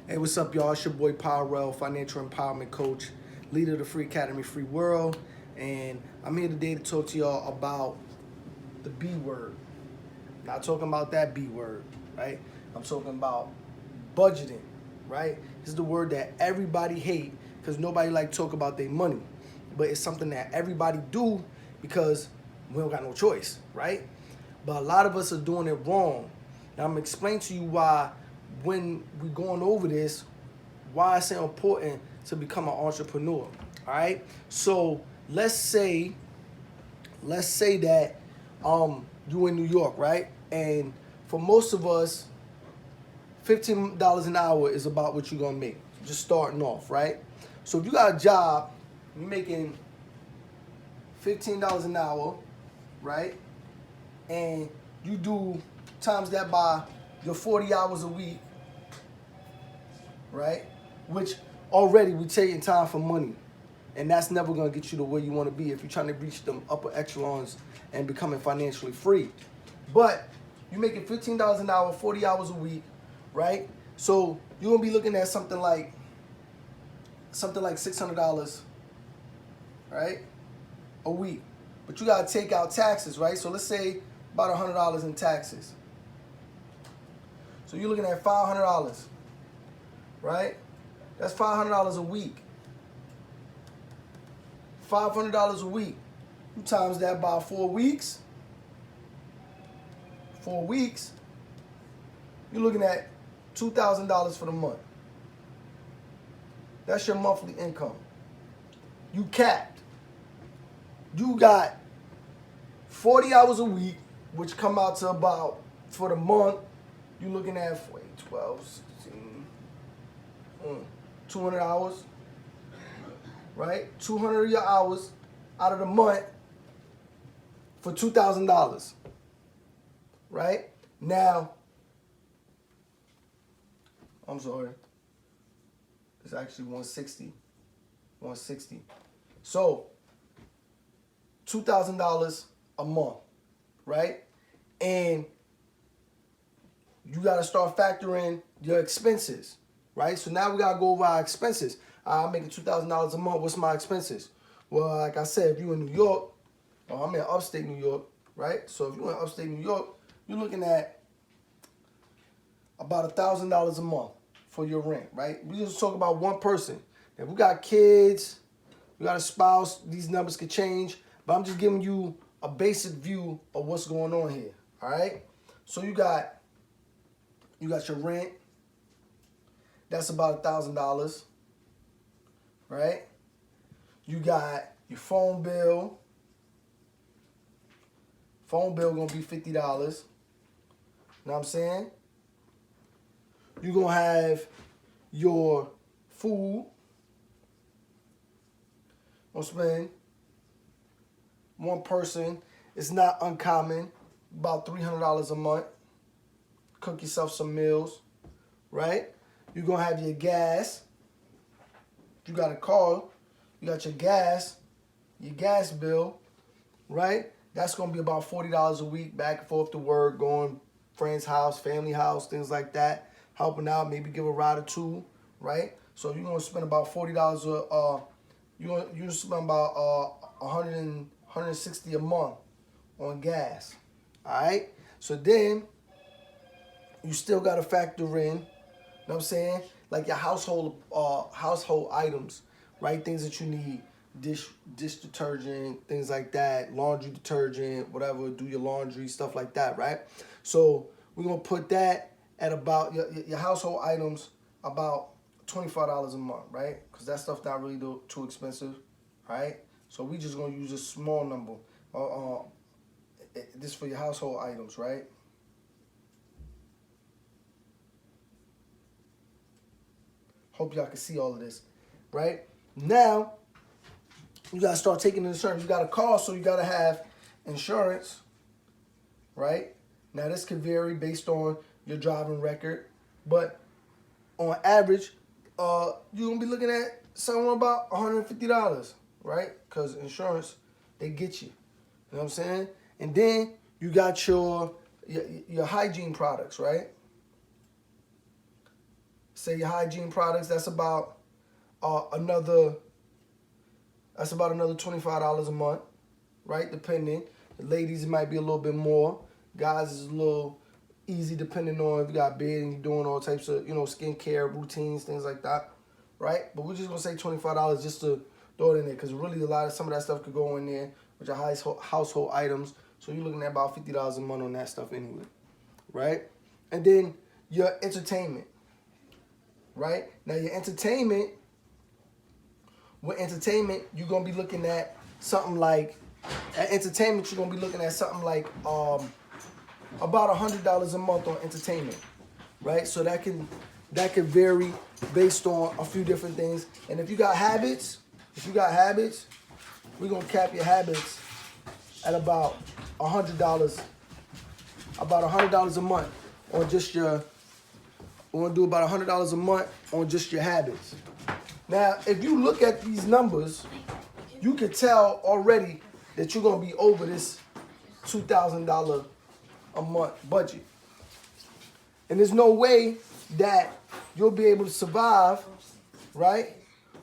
Hey, what's up, y'all? It's your boy Powell, financial empowerment coach, leader of the Free Academy, Free World, and I'm here today to talk to y'all about the B word. Not talking about that B word, right? I'm talking about budgeting, right? This is the word that everybody hate because nobody like talk about their money, but it's something that everybody do because we don't got no choice, right? But a lot of us are doing it wrong. Now I'm gonna explain to you why when we going over this, why it's so important to become an entrepreneur. All right. So let's say that you in New York, right? And for most of us, $15 an hour is about what you're gonna make. Just starting off, right? So if you got a job, you're making $15 an hour, right? And you do times that by your 40 hours a week, right? Which already we taking time for money. And that's never gonna get you to where you wanna be if you're trying to reach them upper echelons and becoming financially free. But you're making $15 an hour, 40 hours a week, right? So you're gonna be looking at something like $600, right? A week. But you gotta take out taxes, right? So let's say about $100 in taxes. So you're looking at $500, right? That's $500 a week. $500 a week. You times that by 4 weeks. 4 weeks, you're looking at $2,000 for the month. That's your monthly income. You capped. You got 40 hours a week, which come out to about, for the month, you're looking at 12, 16, 200 hours, right? 200 of your hours out of the month for $2,000, right? Now, I'm sorry, it's actually 160. 160. So, $2,000 a month, right? And you got to start factoring your expenses, right? So now we got to go over our expenses. I'm making $2,000 a month. What's my expenses? Well, like I said, if you're in New York, or I'm in upstate New York, right? So if you're in upstate New York, you're looking at about $1,000 a month for your rent, right? We just talk about one person. If we got kids, we got a spouse, these numbers could change, but I'm just giving you a basic view of what's going on here, all right? So you got your rent, that's about $1,000, right? You got your phone bill. Phone bill gonna be $50. You know what I'm saying? You're gonna have your food. Gonna spend, one person, it's not uncommon, about $300 a month. Cook yourself some meals, right? You're gonna have your gas. If you got a car, you got your gas bill, right? That's gonna be about $40 a week, back and forth to work, going friend's house, family house, things like that, helping out, maybe give a ride or two, right? So you're gonna spend about $40 you're spend about 160 a month on gas. All right? So then you still gotta factor in, you know what I'm saying? Like your household items, right? Things that you need, dish detergent, things like that, laundry detergent, whatever, do your laundry, stuff like that, right? So we're gonna put that at about your household items about $25 a month, right? Because that stuff not really too expensive, right? So we just gonna use a small number. This for your household items, right? Hope y'all can see all of this, right? Now, you gotta start taking insurance. You got a car, so you gotta have insurance, right? Now, this could vary based on your driving record, but on average, you're gonna be looking at somewhere about $150, right? Because insurance, they get you. You know what I'm saying? And then you got your hygiene products, right? say your hygiene products, that's about another $25 a month, right? Depending. The ladies, it might be a little bit more. Guys is a little easy depending on if you got beard and you're doing all types of, skincare routines, things like that, right? But we're just gonna say $25 just to throw it in there, because really some of that stuff could go in there, which are household items. So you're looking at about $50 a month on that stuff anyway, right? And then your entertainment, right? Now your entertainment, with entertainment, you're gonna be looking at something like, about $100 a month on entertainment, right? So that can vary based on a few different things. And if you got habits, we're gonna cap your habits at about $100, a month on just your. We're gonna do about $100 a month on just your habits. Now, if you look at these numbers, you can tell already that you're gonna be over this $2,000 a month budget. And there's no way that you'll be able to survive, right?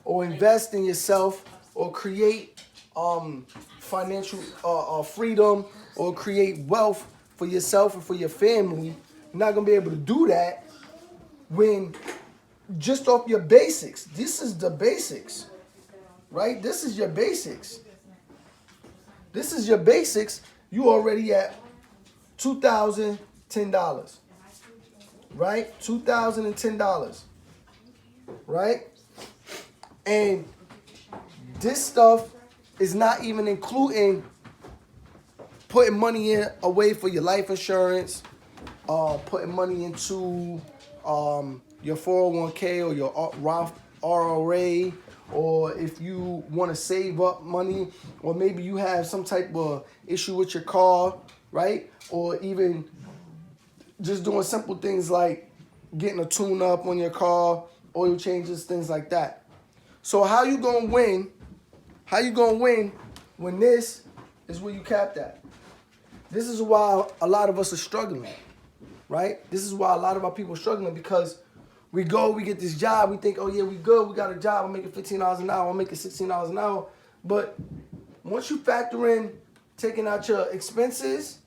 Or invest in yourself, or create financial freedom, or create wealth for yourself and for your family. You're not gonna be able to do that when just off your basics. This is the basics, right? This is your basics. You already at $2,010, right? $2,010, right? And this stuff is not even including putting money away for your life insurance, putting money into your 401k or your Roth IRA, or if you want to save up money, or maybe you have some type of issue with your car, right? Or even just doing simple things like getting a tune-up on your car, oil changes, things like that. So how you gonna win? How you gonna win when this is where you capped at? This is why a lot of us are struggling, right? This is why a lot of our people are struggling, because we get this job, we think, oh yeah, we good, we got a job, I'm making $15 an hour, I'm making $16 an hour. But once you factor in taking out your expenses,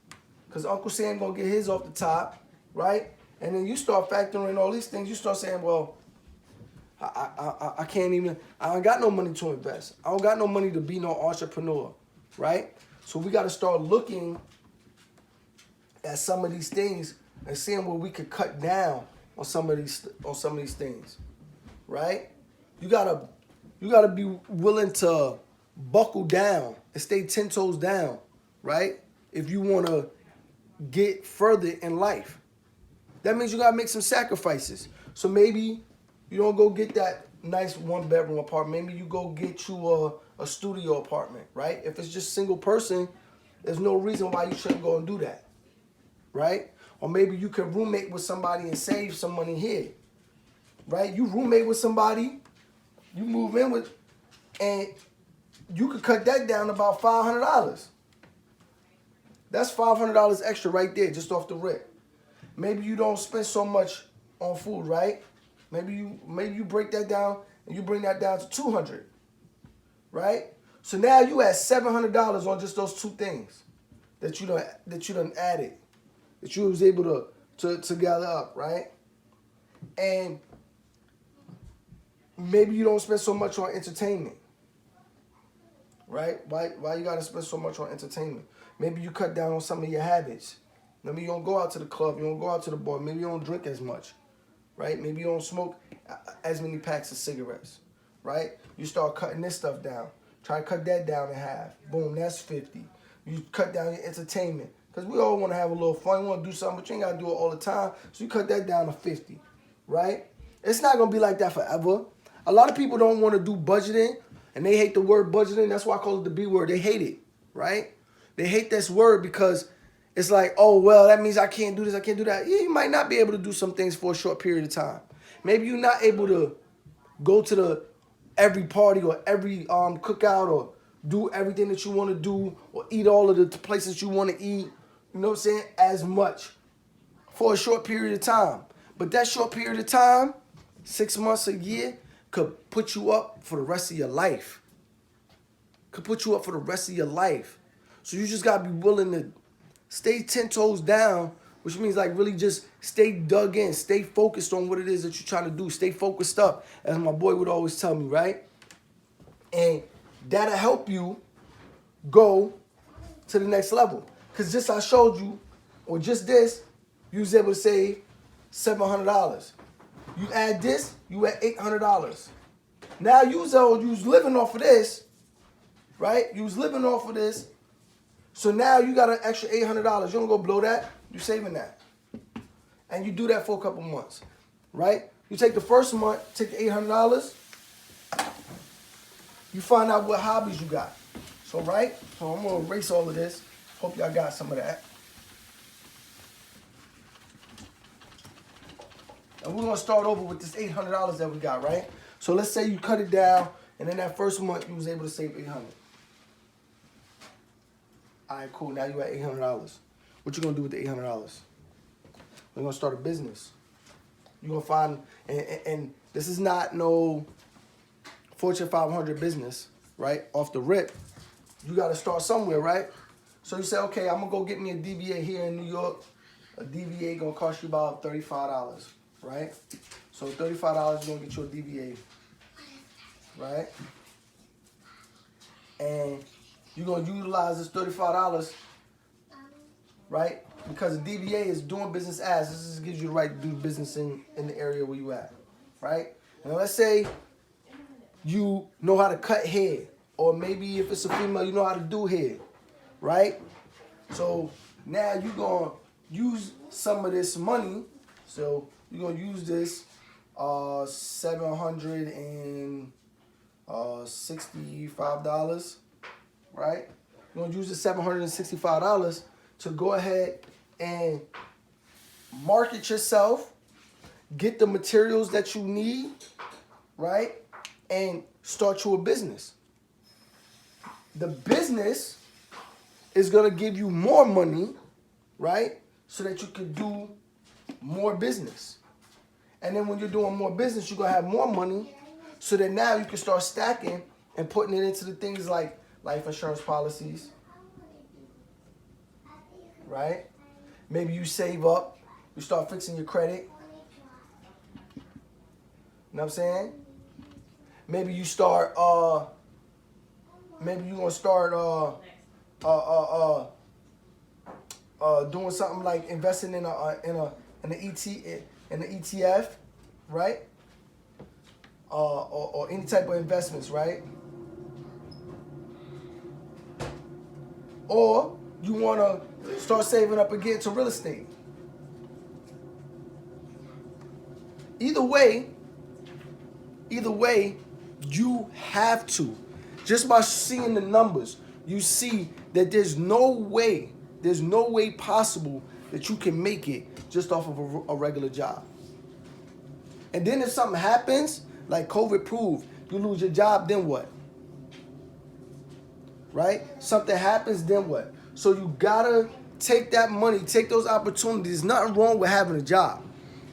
because Uncle Sam gonna get his off the top, right? And then you start factoring all these things, you start saying, well, I can't even, I don't got no money to invest. I don't got no money to be no entrepreneur, right? So we got to start looking at some of these things and seeing where we could cut down on some of these things, right? You gotta be willing to buckle down and stay 10 toes down, right? If you want to get further in life, that means you gotta make some sacrifices. So maybe you don't go get that nice 1-bedroom apartment. Maybe you go get you a studio apartment, right? If it's just single person, there's no reason why you shouldn't go and do that, right? Or maybe you can roommate with somebody and save some money here, right? You roommate with somebody, you move in with, and you could cut that down to about $500. That's $500 extra right there, just off the rip. Maybe you don't spend so much on food, right? Maybe you break that down and you bring that down to $200, right? So now you at $700 on just those two things that you done added, that you was able to gather up, right? And maybe you don't spend so much on entertainment, right? Why you gotta spend so much on entertainment? Maybe you cut down on some of your habits. Maybe you don't go out to the club, you don't go out to the bar, maybe you don't drink as much, right? Maybe you don't smoke as many packs of cigarettes, right? You start cutting this stuff down. Try to cut that down in half. Boom, that's 50. You cut down your entertainment, because we all want to have a little fun. You want to do something, but you ain't got to do it all the time. So you cut that down to 50, right? It's not going to be like that forever. A lot of people don't want to do budgeting, and they hate the word budgeting. That's why I call it the B word. They hate it, right? They hate this word because it's like, oh, well, that means I can't do this, I can't do that. Yeah, you might not be able to do some things for a short period of time. Maybe you're not able to go to every party or every cookout or do everything that you want to do or eat all of the places you want to eat, you know what I'm saying, as much for a short period of time. But that short period of time, 6 months, a year could put you up for the rest of your life. Could put you up for the rest of your life. So you just gotta be willing to stay 10 toes down, which means like really just stay dug in, stay focused on what it is that you're trying to do, stay focused up, as my boy would always tell me, right? And that'll help you go to the next level. Because just I showed you, or just this, you was able to save $700. You add this, you at $800. Now you was living off of this, right? You was living off of this. So now you got an extra $800. You don't go blow that, you saving that. And you do that for a couple months, right? You take the first month, take the $800, you find out what hobbies you got. So, right? So I'm gonna erase all of this. Hope y'all got some of that. And we're gonna start over with this $800 that we got, right? So let's say you cut it down, and then that first month you was able to save $800. All right, cool. Now you at $800. What you gonna do with the $800? We're gonna start a business. You're gonna find, and this is not no Fortune 500 business, right? Off the rip, you gotta start somewhere, right? So you say, okay, I'm gonna go get me a DBA here in New York. A DBA gonna cost you about $35, right? So $35 is gonna get you a DBA, right? And you're gonna utilize this $35, right? Because the DBA is doing business as. This just gives you the right to do business in the area where you at, right? And let's say you know how to cut hair, or maybe if it's a female, you know how to do hair, right? So now you're gonna use some of this money. So you're gonna use this $765, right? You're gonna use the $765 to go ahead and market yourself, get the materials that you need, right? And start you a business. The business is gonna give you more money, right? So that you can do more business. And then when you're doing more business, you're gonna have more money, so that now you can start stacking and putting it into the things like life insurance policies, right? Maybe you save up, you start fixing your credit. You know what I'm saying? Maybe you start, maybe you're gonna start doing something like investing in an ETF, right? Or any type of investments, right? Or you want to start saving up again to real estate. Either way, you have to. Just by seeing the numbers, you see that there's no way possible that you can make it just off of a regular job. And then if something happens, like COVID proved, you lose your job, then what? Right? Something happens, then what? So you gotta take that money, take those opportunities. There's nothing wrong with having a job.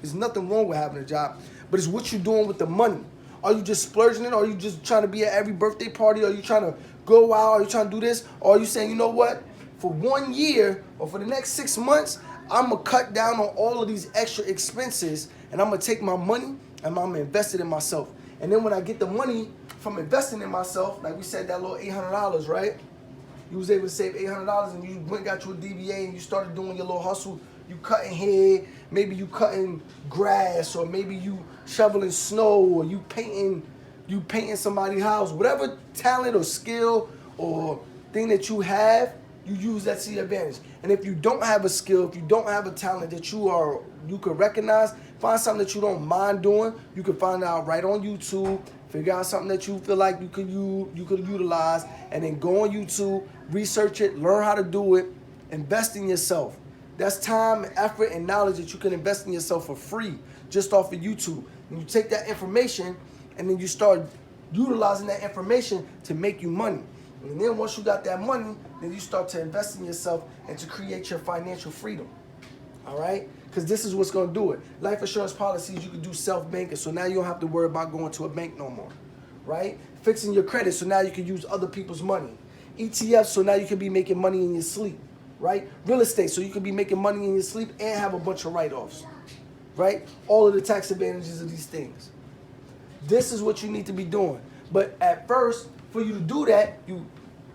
There's nothing wrong with having a job, but it's what you're doing with the money. Are you just splurging it? Or are you just trying to be at every birthday party? Are you trying to go out? Are you trying to do this? Or are you saying, you know what? For 1 year or for the next 6 months, I'm going to cut down on all of these extra expenses, and I'm going to take my money and I'm going to invest it in myself. And then when I get the money from investing in myself, like we said, that little $800, right? You was able to save $800 and you went and got you a DBA and you started doing your little hustle. You cutting hair, maybe you cutting grass, or maybe you shoveling snow, or you painting somebody's house. Whatever talent or skill or thing that you have, you use that to your advantage. And if you don't have a skill, if you don't have a talent that you could recognize, find something that you don't mind doing. You can find out right on YouTube. Figure out something that you feel like you could utilize, and then go on YouTube, research it, learn how to do it, invest in yourself. That's time, effort, and knowledge that you can invest in yourself for free just off of YouTube. And you take that information and then you start utilizing that information to make you money. And then once you got that money, then you start to invest in yourself and to create your financial freedom. All right? Because this is what's going to do it. Life insurance policies, you can do self-banking, so now you don't have to worry about going to a bank no more. Right? Fixing your credit, so now you can use other people's money. ETFs, so now you can be making money in your sleep. Right? Real estate, so you can be making money in your sleep and have a bunch of write-offs. Right? All of the tax advantages of these things. This is what you need to be doing. But at first, for you to do that, you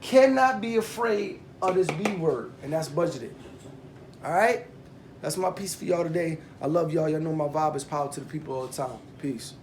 cannot be afraid of this B word, and that's budgeted. All right? That's my piece for y'all today. I love y'all. Y'all know my vibe is power to the people all the time. Peace.